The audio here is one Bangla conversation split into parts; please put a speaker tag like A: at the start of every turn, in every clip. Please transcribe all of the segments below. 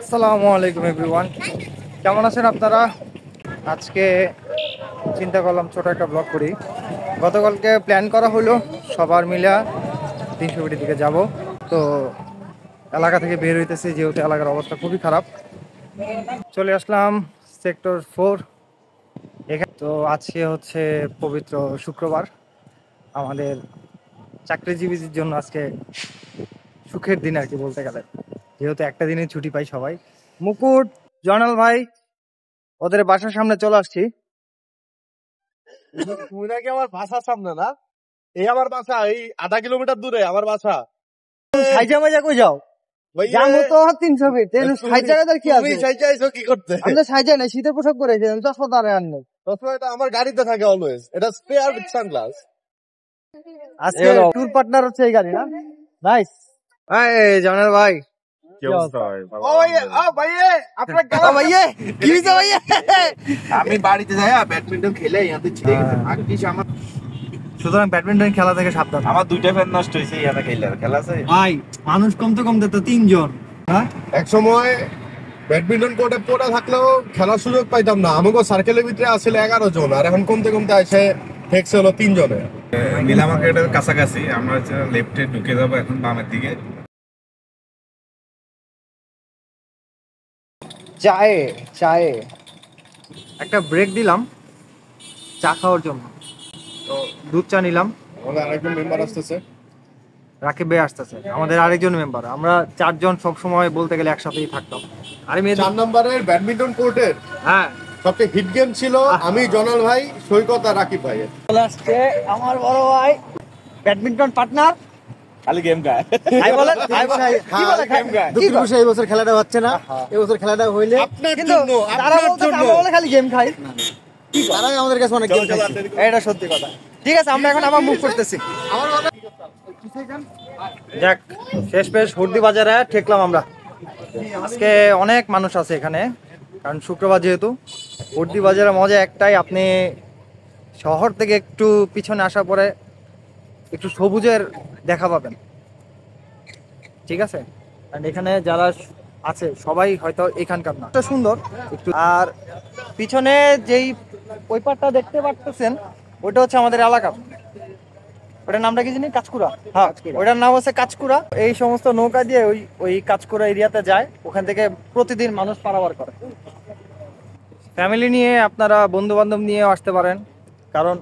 A: আসসালামু আলাইকুম এভরিওয়ান, কেমন আছেন আপনারা? আজকে চিন্তা করলাম ছোট একটা ব্লগ করি। গতকালকে প্ল্যান করা হলো সবার মিলে 300 দিকে যাব। তো এলাকা থেকে বের হইতেছি, যেহেতু এলাকার অবস্থা খুবই খারাপ। চলে আসলাম সেক্টর 4 এখানে। তো আজকে হচ্ছে পবিত্র শুক্রবার, আমাদের চাকরিজীবীদের জন্য আজকে সুখের দিন আর কি বলতে গেলে, যেহেতু একটা দিনে ছুটি পাই সবাই। মুকুট, জয়নাল ভাই, ওদের বাসার সামনে চলে আসছি।
B: তুমি নাকি আমার বাসার সামনে না? এই আমার বাসা, এই আধা কিলোমিটার দূরে আমার বাসা।
A: সাইজা মাজা কই যাও?
B: ভাইয়া,
A: যাবো তো 300 ফিট, সাইজা গাদার কি
B: তুমি
A: আছে?
B: সাইজা আইছো কি করতে?
A: আমি তো সাইজা নাই, শীতের পোশাক পরেছি, আমি চশমা তো আর নেই।
B: সবসময় এটা আমার গাড়িতে থাকে অলওয়েজ। এটা স্পেয়ার উইথ সানগ্লাস।
A: আজকে ট্যুর পার্টনার হচ্ছে এই গাড়ি না? নাইস। এই জয়নাল ভাই,
B: কি অবস্থা ভাই? ও ভাইয়া, ভাইয়া, আপনার
A: ও ভাইয়ে, কি হইছে ভাইয়ে?
C: আমি বাড়িতে যাই ব্যাডমিন্টন খেলে ইয়াতে ছিড়ে গেছে ভাগ্যিস আমার।
A: সুতরাং ব্যাডমিন্টন খেলা থেকে সাবধান।
C: আমার দুইটা ফ্যান নষ্ট হয়েছে ইয়াতে খেলে খেলা আছে।
A: ভাই মানুষ কমতে কমতে তো 3 জন। হ্যাঁ,
B: এক সময় ব্যাডমিন্টন কোর্টে পড়ে থাকলেও খেলার সুযোগ পাইতাম না। আমাকে সার্কেলের ভিতরে আসলে 11 জন, আর এখন কমতে কমতে আসে হেক্সে হলো 3 জনে।
D: নীলা মার্কেটের কাছাকাছি আমরা লেফটে ঢুকে যাবো এখন বামের দিকে।
A: চায়ে চায়ে একটা ব্রেক দিলাম চা খাওয়ার জন্য। তো দুধ চা নিলাম।
B: আমাদের আরেকজন মেম্বার আসতেছে,
A: রাকিব ভাই আসতেছে, আমাদের আরেকজন মেম্বার। আমরা 4 জন সব সময় বলতে গেলে একসাথেই থাকতাম। আরে মেয়ে
B: 4 নম্বরের ব্যাডমিন্টন কোর্টের
A: হ্যাঁ
B: সবচেয়ে হিট গেম ছিল আমি, জনাল ভাই, সৈকত আর রাকিব ভাই।
A: চলে আসছে আমার বড় ভাই, ব্যাডমিন্টন পার্টনার।
C: খালি গেম গায়।
A: ভাই বলেন, ভাই বলেন, কি বলে
B: গেম গায়।
A: দুঃখের বিষয় এই বছর খেলাটা হচ্ছে না। এই বছর খেলাটা হইলে
B: আপনার
A: কিন্তু
B: জন্য,
A: তারা
B: আপনার
A: বলতেছে
B: জন্য।
A: আমরা বলে খালি গেম খাই। তারাই আমাদের কাছে অনেক গেম খাইছে, এটা সত্যি কথা। ঠিক আছে, আমরা এখন আবার মুভ করতেছি। যাক, শেষ পেশ হুর্দি বাজারে ঠেকলাম আমরা। আজকে অনেক মানুষ আছে এখানে, কারণ শুক্রবার যেহেতু। হুর্দি বাজারের মজা একটাই, আপনি শহর থেকে একটু পিছনে আসার পরে একটু সবুজের দেখা পাবেন। ঠিক আছে, কারণ এখানে যারা আছে সবাই হয়তো এখানকার না। এটা সুন্দর একটু। আর পিছনে যেই ওই পাটটা দেখতে পাচ্ছেন, ওইটা হচ্ছে আমাদের এলাকা। ওটার নামটা কি জানি? কাঁচকুড়া। হ্যাঁ, ওইটার নাম হচ্ছে কাঁচকুড়া। এই সমস্ত নৌকা দিয়ে ওই কাঁচকুড়া এরিয়াতে যায়, ওখান থেকে প্রতিদিন মানুষ পারাপার করে। ফ্যামিলি নিয়ে আপনারা, বন্ধু বান্ধব নিয়েও আসতে পারেন, কারণ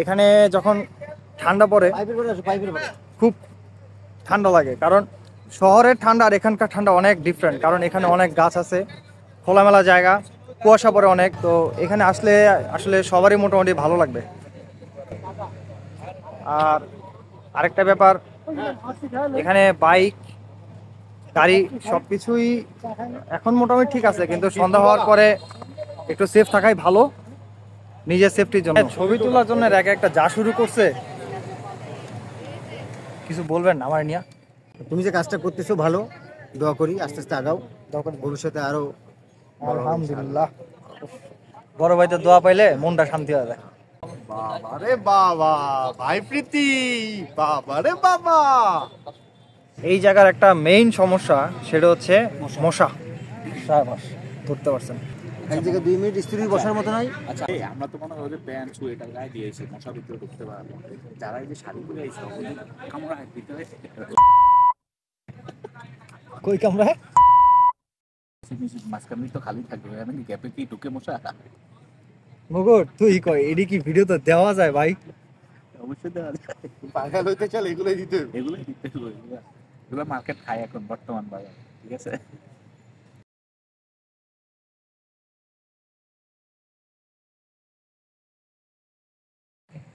A: এখানে যখন ঠান্ডা পড়ে খুব ঠান্ডা লাগে। কারণ শহরের ঠান্ডা আর এখানকার ঠান্ডা অনেক ডিফারেন্ট, কারণ এখানে অনেক গাছ আছে, খোলামেলা জায়গা, কুয়াশা পড়ে অনেক। তো এখানে আসলে আসলে সবারই মোটামুটি ভালো লাগবে। আর আরেকটা ব্যাপার, এখানে বাইক গাড়ি সবকিছুই এখন মোটামুটি ঠিক আছে, কিন্তু সন্ধ্যা হওয়ার পরে একটু সেফ থাকাই ভালো নিজের সেফটির জন্য। ছবি তোলার জন্য একটা যা শুরু করছে, কিছু বলবেন আমার নিয়ে?
E: তুমি যে কাজটা করতেছো ভালো, দোয়া করি আস্তে আস্তে আগাও, ভবিষ্যতে আরো
A: আলহামদুলিল্লাহ, বড় ভাইদের দোয়া পাইলে মনটা শান্তি হয়ে যায়।
B: বাবা রে বাবা, ভাই প্রীতি, বাবা রে বাবা।
A: এই জায়গার একটা মেইন সমস্যা, সেটা হচ্ছে মশা। ধরতে পারছেন?
E: এক জায়গায় 2 মিনিট স্ত্রী বসার মতো নয়।
C: আচ্ছা, আমরা তো মনে হয় প্যান্ট সোয়েটার গায়ে দিয়েছি, মশার ভিতরে ঢুকতে পারবো। যারা এই যে শাড়ি পরে আইছে ওদের কামড়া ভিতরে
A: কই কামড়ায়?
C: মাঝখানে তো খালি থাকবে, আমি গ্যাপে কি ঢুকে মশা?
A: মুকুট তুই কই, এডি কি ভিডিও তো দেওয়া যায় ভাই?
C: অবশ্যই দেওয়া যায়।
B: পাগল হইতে চল, এগুলোই দিতে হবে।
C: এগুলো দিতে হবে, এগুলো মার্কেট খায় এখন বর্তমান বাজার। ঠিক আছে,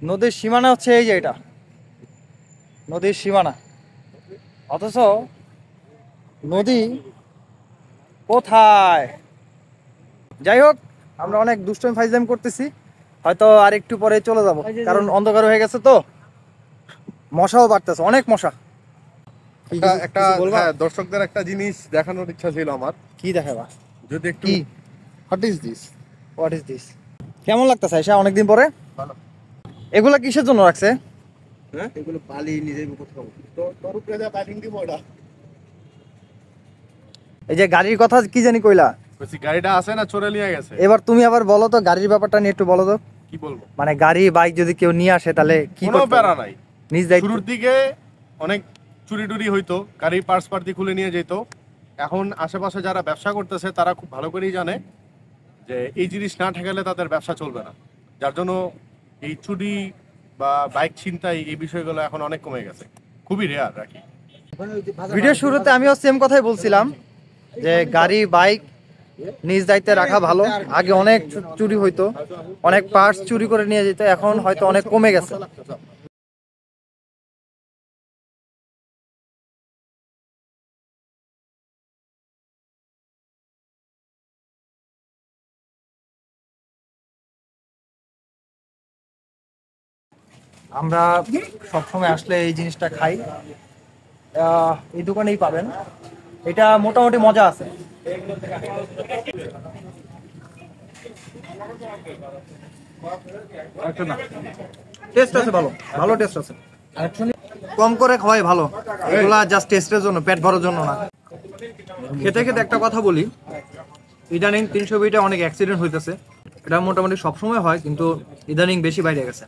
A: নদীর সীমানা হচ্ছে এই যে এটা নদীর সীমানা, অথচ নদী কোথায়? যাই হোক, আমরা অনেক দুষ্টমি ফাইজলামি করতেছি, হয়তো আর একটু পরে চলে যাব, কারণ অন্ধকার হয়ে গেছে। তো মশাও বাড়তেছে, অনেক মশা।
B: একটা হ্যাঁ, দর্শকদের একটা জিনিস দেখানোর ইচ্ছা ছিল আমার।
A: কি দেখাবা?
B: যদি একটু,
A: কি?
B: What is this?
A: What is this? কেমন লাগতেছে আয়শা অনেকদিন পরে? এগুলা কিসের জন্য রাখছে?
B: হ্যাঁ, এগুলো বালি নিজের মুখে খাবো। তো তোর উপরে যা ব্যাটিং দিব ওটা।
A: এই যে গাড়ির কথা কি জানি কইলা,
B: বলছি গাড়িটা আছে না চোরে নিয়ে গেছে?
A: এবার তুমি আবার বলো তো গাড়ির ব্যাপারটা নিয়ে একটু বলো তো।
B: কি বলবো,
A: মানে গাড়ি বাইক যদি কেউ নিয়ে আসে তাহলে কি
B: কোনো
A: করতে হবে?
B: প্যারা নাই।
A: নিজ দায়িত্ব।
B: শুরুর দিকে অনেক চুরি টুরি হইতো, গাড়ির পার্টস পার্টি খুলে নিয়ে যেত। এখন আশেপাশে যারা ব্যবসা করতেছে তারা খুব ভালো করেই জানে যে এই জিনিস না ঠেকালে তাদের ব্যবসা চলবে না, যার জন্য এই চুরি বা বাইক ছিনতাই এই বিষয়গুলো এখন অনেক কমে গেছে, খুবই রেয়ার রাখি।
A: ভিডিও শুরুতে আমিও সেম কথাই বলছিলাম যে গাড়ি বাইক নিজ দায়িত্বে রাখা ভালো। আগে অনেক চুরি হইতো, অনেক পার্টস চুরি করে নিয়ে যেত, এখন হয়তো অনেক কমে গেছে। আমরা সবসময় আসলে এই জিনিসটা খাই, এই দোকানেই পাবেন। এটা মোটামুটি মজা আছে। টেস্ট আছে, ভালো ভালো টেস্ট আছে। কম করে খাওয়াই ভালো, এগুলা জাস্ট টেস্টের জন্য, পেট ভরার জন্য না। খেতে খেতে একটা কথা বলি, ইদানিং 320 অনেক অ্যাক্সিডেন্ট হইতেছে। এটা মোটামুটি সবসময় হয়, কিন্তু ইদানিং বেশি বাইরে গেছে।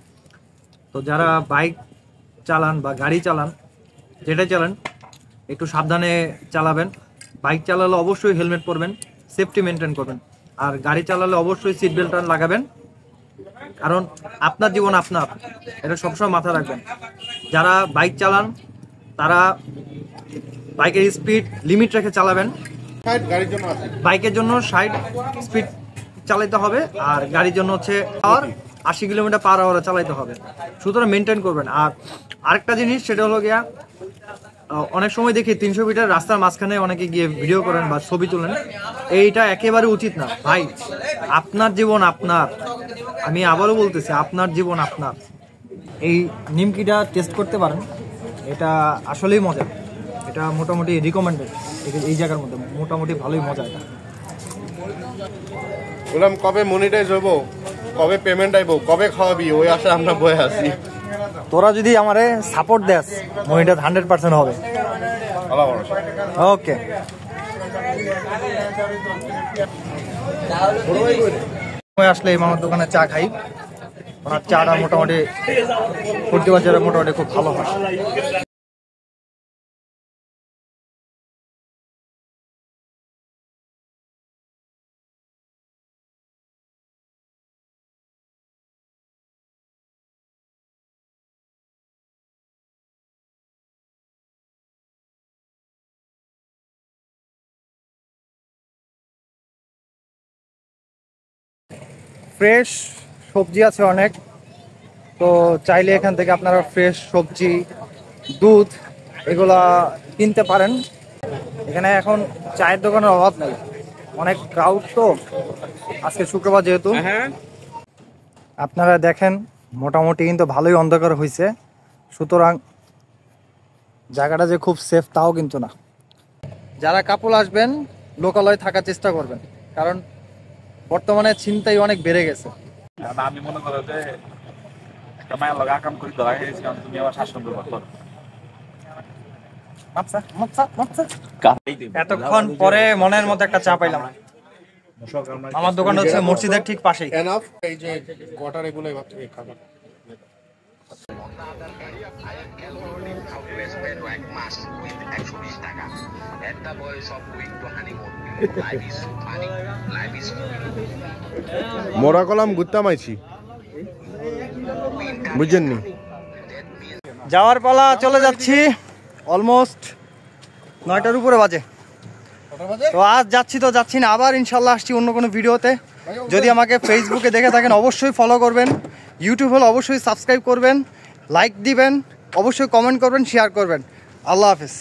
A: তো যারা বাইক চালান বা গাড়ি চালান, যেটাই চালান একটু সাবধানে চালাবেন। বাইক চালালে অবশ্যই হেলমেট পরবেন, সেফটি মেনটেন করবেন। আর গাড়ি চালালে অবশ্যই সিট বেল্ট লাগাবেন, কারণ আপনার জীবন আপনার, এটা সবসময় মাথায় রাখবেন। যারা বাইক চালান তারা বাইকের স্পিড লিমিট রেখে চালাবেন।
B: গাড়ির জন্য আছে,
A: বাইকের জন্য 60 স্পিড চালাতে হবে, আর গাড়ির জন্য হচ্ছে 80 কিলোমিটার পার আওয়ারে চালাতে হবে। সুতরাং মেনটেন করবেন। আর আরেকটা জিনিস, সেটা হলো গিয়া অনেক সময় দেখি 300 মিটার রাস্তার মাঝখানে অনেকে গিয়ে ভিডিও করেন বা ছবি তোলেন, এইটা একেবারে উচিত না ভাই। আপনার জীবন আপনার, আমি আবারও বলতেছি, আপনার জীবন আপনার। এই নিমকিটা টেস্ট করতে পারেন, এটা আসলেই মজা। এটা মোটামুটি রিকমেন্ডেড এই জায়গার মধ্যে, মোটামুটি ভালোই মজা এটা।
B: বললাম কবে মনিটাইজ হবো, কবে পেমেন্ট আইবো, কবে খাওয়াবি, ওই আশা আমরা বয়ে আছি।
A: তোরা যদি আমারে সাপোর্ট দেস, মনিটা 100% হবে।
B: আল্লাহ ভরসা।
A: ওকে, আসলে এই মামার দোকানে চা খাই। ওনার চাটা মোটামুটি ফুর্তি বাজারে মোটামুটি খুব ভালো হয়। ফ্রেশ সবজি আছে অনেক, তো চাইলে এখান থেকে আপনারা ফ্রেশ সবজি, দুধ এগুলা কিনতে পারেন। এখানে এখন চায়ের দোকানের অভাব নেই, অনেক ক্রাউড। তো আজকে শুক্রবার যেহেতু, আপনারা দেখেন মোটামুটি কিন্তু ভালোই অন্ধকার হয়েছে। সুতরাং জায়গাটা যে খুব সেফ তাও কিন্তু না। যারা কাপল আসবেন লোকালয়ে থাকার চেষ্টা করবেন, কারণ বর্তমানে ছিনতাই অনেক বেড়ে গেছে।
C: আমি মনে করো যে একটা মায়ের লগে আকাম করে ধরা গেছি, কারণ তুমি আমার শাসন ব্যবহার করো।
A: এতক্ষণ পরে মনের মধ্যে একটা চা পাইলাম। আমার দোকান হচ্ছে মসজিদের ঠিক পাশেই।
B: এনাফ, এই যে কোয়ার্টার এগুলো খাবার। মোরা কলাম ঘুরতাম আইছি, বুঝছেননি?
A: যাওয়ার পালা, চলে যাচ্ছি। অলমোস্ট 9টার উপরে বাজে। তো আজ যাচ্ছি তো যাচ্ছি না, আবার ইনশাল্লাহ আসছি অন্য কোনো ভিডিওতে। যদি আমাকে ফেসবুকে দেখে থাকেন অবশ্যই ফলো করবেন, ইউটিউব হলে অবশ্যই সাবস্ক্রাইব করবেন, লাইক দিবেন, অবশ্যই কমেন্ট করবেন, শেয়ার করবেন। আল্লাহ হাফেজ।